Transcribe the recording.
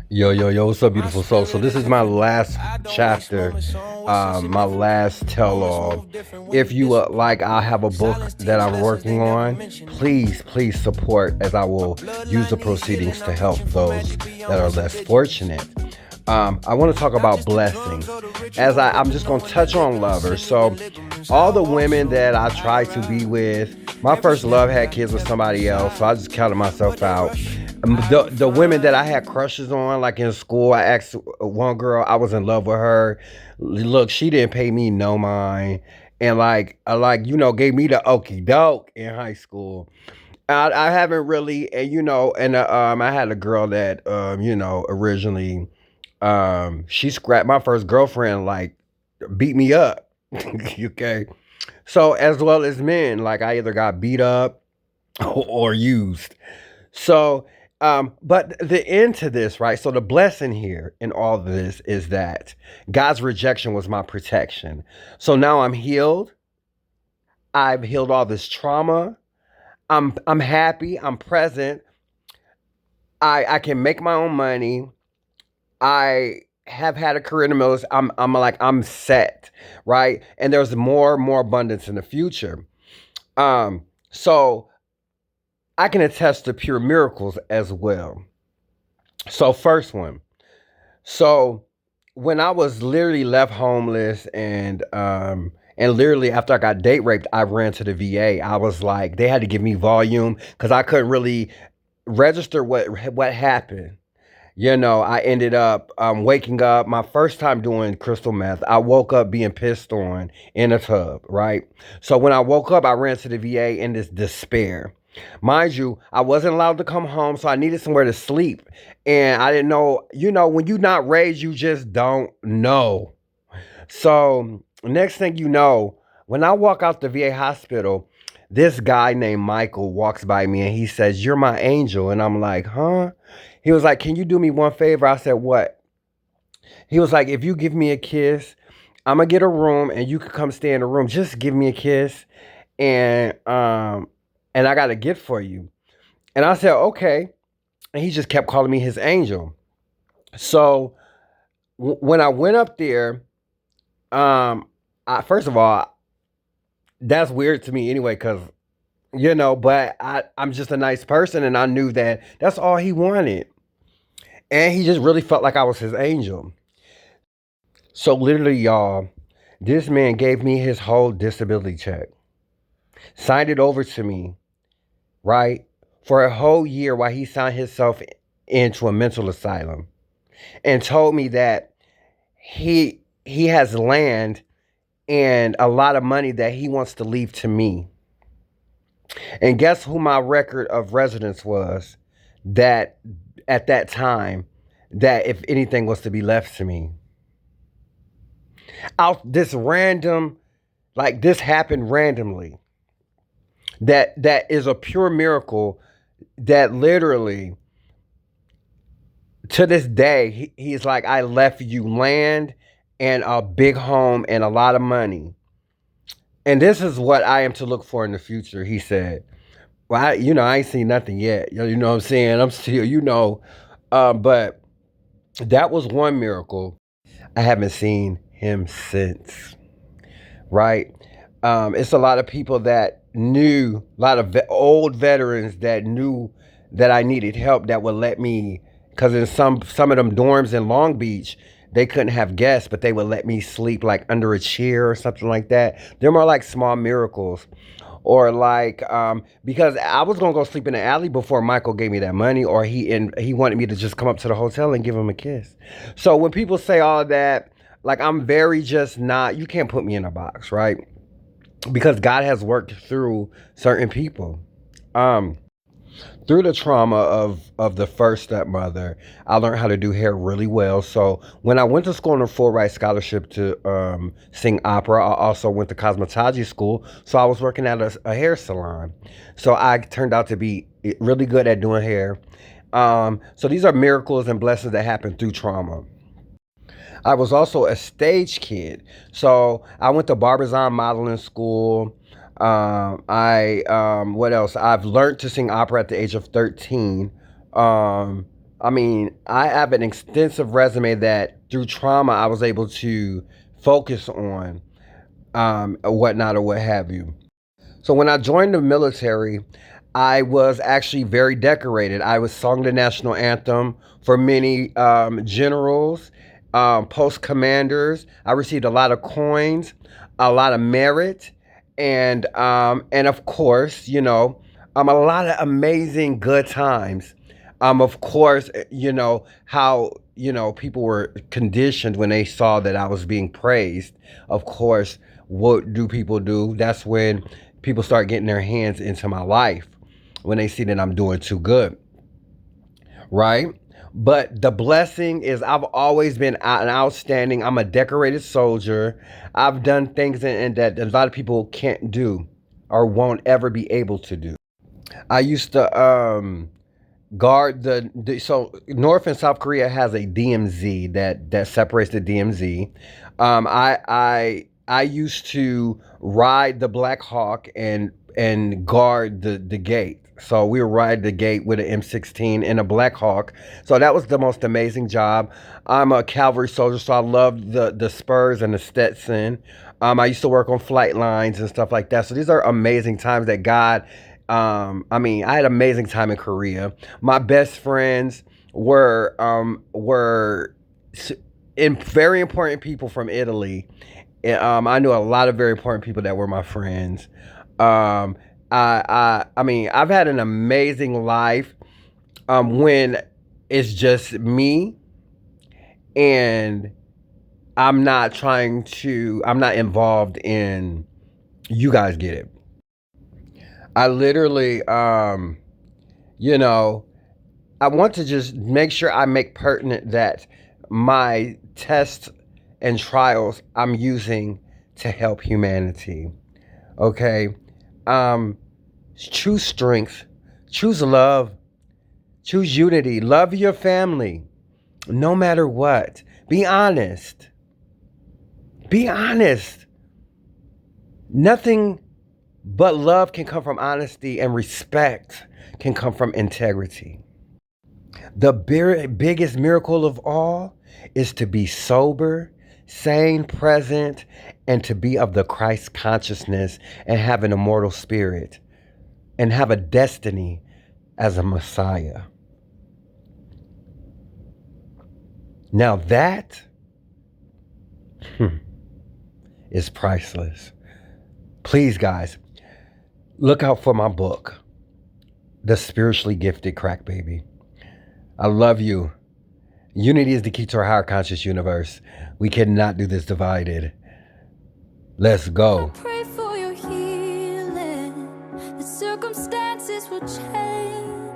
Yo, yo, yo, what's up, beautiful soul? So this is my last chapter, my last tell-all. If you like, I have a book that I'm working on. Please support as I will use the proceedings to help those that are less fortunate. I want to talk about blessings. I'm just going to touch on lovers. So all the women that I tried to be with, my first love had kids with somebody else, so I just counted myself out. The women that I had crushes on, like in school, I asked one girl, I was in love with her. Look, she didn't pay me no mind, and gave me the okey doke in high school. I haven't really, and I had a girl that originally she scrapped my first girlfriend, like beat me up. Okay, so as well as men, like I either got beat up or used. So, but the end to this, right? So the blessing here in all of this is that God's rejection was my protection. So now I'm healed. I've healed all this trauma. I'm happy. I'm present. I can make my own money. I have had a career in the military. I'm set, right? And there's more abundance in the future. So I can attest to pure miracles as well. So first one. So when I was literally left homeless and literally after I got date raped, I ran to the VA. I was like, they had to give me volume because I couldn't really register what happened. I ended up waking up my first time doing crystal meth. I woke up being pissed on in a tub, right? So when I woke up, I ran to the VA in this despair. Mind you, I wasn't allowed to come home, so I needed somewhere to sleep. And I didn't know, when you're not raised, you just don't know. So next thing you know, when I walk out the VA hospital, this guy named Michael walks by me and he says, "You're my angel." And I'm like, "Huh?" He was like, "Can you do me one favor?" I said, "What?" He was like, "If you give me a kiss, I'm gonna get a room and you could come stay in the room. Just give me a kiss and I got a gift for you." And I said, "Okay." And he just kept calling me his angel. So when I went up there, first of all, that's weird to me anyway, because but I'm just a nice person, and I knew that that's all he wanted, and he just really felt like I was his angel. So literally, y'all, this man gave me his whole disability check, signed it over to me, right, for a whole year while he signed himself into a mental asylum, and told me that he has land and a lot of money that he wants to leave to me. And guess who my record of residence was that at that time, that if anything was to be left to me. Out this random, like this happened randomly. That is a pure miracle that literally to this day he's like, "I left you land and a big home and a lot of money. And this is what I am to look for in the future," he said. Well, I ain't seen nothing yet. You know what I'm saying? I'm still, but that was one miracle. I haven't seen him since, right? It's a lot of people that knew, a lot of old veterans that knew that I needed help that would let me, because in some of them dorms in Long Beach, they couldn't have guests, but they would let me sleep like under a chair or something like that. They're more like small miracles. Or like, because I was gonna go sleep in the alley before Michael gave me that money, or he wanted me to just come up to the hotel and give him a kiss. So when people say all of that, like I'm very just not. You can't put me in a box, right? Because God has worked through certain people. Um, Through the trauma of the first stepmother, I learned how to do hair really well. So when I went to school on a full ride scholarship to sing opera, I also went to cosmetology school. So I was working at a hair salon. So I turned out to be really good at doing hair. So these are miracles and blessings that happen through trauma. I was also a stage kid. So I went to Barbizon modeling school. What else? I've learned to sing opera at the age of 13. Um, I mean, I have an extensive resume that through trauma I was able to focus on, or whatnot, or what have you. So when I joined the military, I was actually very decorated. I was sung the national anthem for many generals, post commanders. I received a lot of coins, a lot of merit, and of course, a lot of amazing good times. Of course, how people were conditioned when they saw that I was being praised. Of course, what do people do? That's when people start getting their hands into my life, when they see that I'm doing too good, right? But the blessing is I've always been an outstanding. I'm a decorated soldier. I've done things that a lot of people can't do or won't ever be able to do. I used to guard so North and South Korea has a DMZ that separates the DMZ. I used to ride the Black Hawk and guard the gate. So we would ride the gate with an M16 and a Black Hawk. So that was the most amazing job. I'm a cavalry soldier, so I loved the spurs and the Stetson. I used to work on flight lines and stuff like that. So these are amazing times that God. I mean, I had an amazing time in Korea. My best friends were very important people from Italy. I knew a lot of very important people that were my friends. Um, I mean, I've had an amazing life. When it's just me and I'm not involved in. You guys get it. I literally, you know, I want to just make sure I make pertinent that my tests and trials I'm using to help humanity. Okay? Um, choose strength, choose love, choose unity, love your family, no matter what. Be honest. Be honest. Nothing but love can come from honesty, and respect can come from integrity. The biggest miracle of all is to be sober, sane, present, and to be of the Christ consciousness and have an immortal spirit and have a destiny as a Messiah. Now that is priceless. Please, guys, look out for my book, The Spiritually Gifted Crack Baby. I love you. Unity is the key to our higher conscious universe. We cannot do this divided. Let's go. Pray for your healing. The circumstances will change.